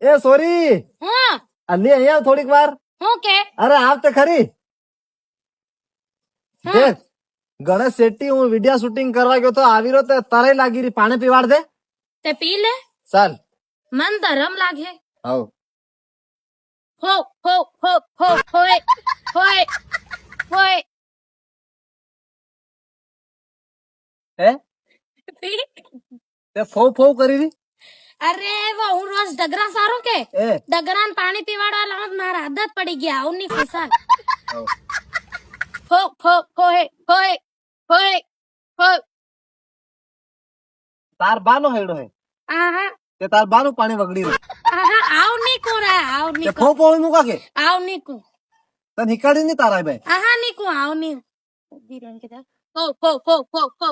એ sorry હા અલી અહીંયા આવ થોડીક વાર. હું કે અરે આવતે ખરી. હા. દેખ ગણેશ શેટ્ટી હું વિડિયો શૂટિંગ કરવા ગયો તો આવી રહ્યો તો તરાઈ લાગી રહી પાણી પીવાડ દે. તે પી લે ચાલ મન ધરમ લાગે આવ હો હો હો હો હોય હોય હોય હે તે ફો ફો કરી રી. અરે વો હું રોજ ડગરા સારો કે એ ડગરાન પાણી પીવાડવા લાવ મારા આદત પડી ગયા આવું ની ખુશાલ આવ. હો હો હોય હોય હોય હોય તાર બાનો હેડો હે આહા તે તાર બાનું પાણી વગડી રહ્યું આહા આવ ની કોરા આવ તે ની ફો ફો મુકા કે આવ ની કો તને હિકાડી ની તારા ભાઈ. આહા ની કો આવ ની ધીરે કે હો હો હો હો હો